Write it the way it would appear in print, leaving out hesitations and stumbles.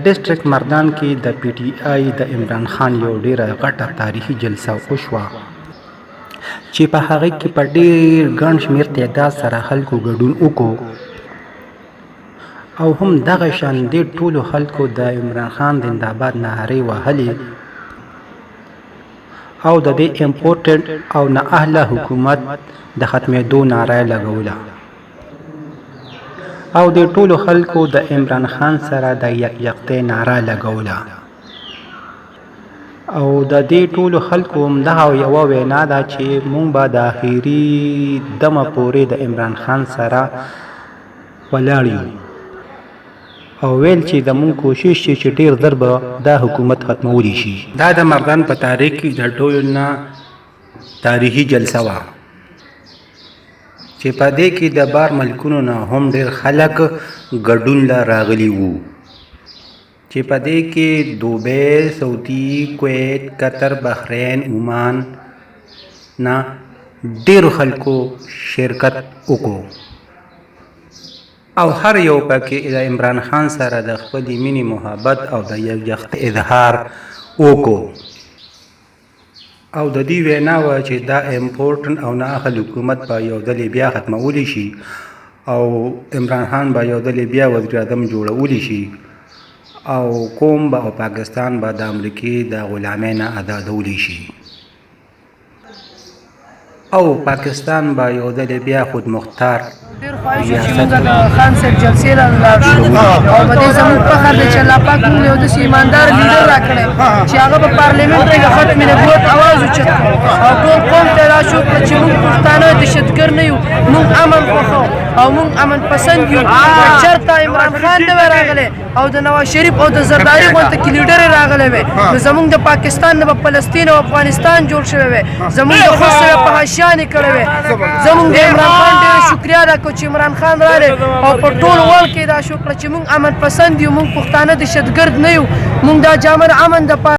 ډسټرک مردان کې د پی ټی آی د عمران خان یو ډیره غټه تاریخي جلسه وشوه چې په هغه کې په ډیر ګڼ شمېر تعداد سره خلکو ګډون وکړو او هم دغه شان ډېر ټولو خلکو د عمران خان زنده‌باد نعرې وهلې او د دې امپورټنټ او نااهله حکومت د ختمېدو نعره لګوله او د ټولو خلکو د عمران خان سره د یکجهتۍ نعره لګوله او د دې ټولو خلکو همدغه یوه وینا ده چې موږ به د اخري دمه پورې د عمران خان سره ولاړ یو او ویل چې زموږ کوشش چې ډېر ژر به دا حکومت ختمولی شي. دا د مردان په تاریخ کې د ټولو نه تاریخي جلسه وه چې په دې کې د بار ملکونو نه هم ډېر خلک ګډون له راغلي وو چې په دې کې دوبۍ، سعودي، کویت، قطر، بحرین، عمان نه ډېرو خلکو شرکت وکړو او هر یو پکې د عمران خان سره د خپلې مینې محبت او د یکجهتۍ اظهار وکړو او د دې وینا وه چې دا امپورټنټ او نااهل حکومت به یو ځلې بیا ختمولی شي او عمران خان به یو ځلې بیا وزیر اعظم جوړولی شي او قوم به او پاکستان به د امریکې د غلامۍ نه آزادولی شي او پاکستان به یو ځلې بیا خودمختار ډېر خواهش و چې موږ د خان صاحب جلسې ته ولاړ شو او په دې زموږ فخر دی چې الله پاک موږ یو داسې ایماندار لیډر راکړی چې هغه په پارلیمنټ کې د ختم نبوت اواز اوچت کړ او ټول قوم ته را شو کړه چې موږ پښتانه دهشتګر نه یو، موږ امن خوښو او موږ امن پسند یو. چېرته عمران خان نه وی راغلی او د نواز شریف او د زرداري غونته کې لیډر یې راغلی وی نو زموږ د پاکستان نه به فلسطین او افغانستان جوړ شوی وی، زموږ د خوست یې په حاشیانې کړی وی. زموږ د عمران خان ډېره شکریه ادا کوو چې عمران خان راغلی او په ټول ورلډ کې دا شو کړه چې موږ امن پسند یو، موږ پښتانه دهشتګرد نه یو، موږ دا جامه د امن دپاره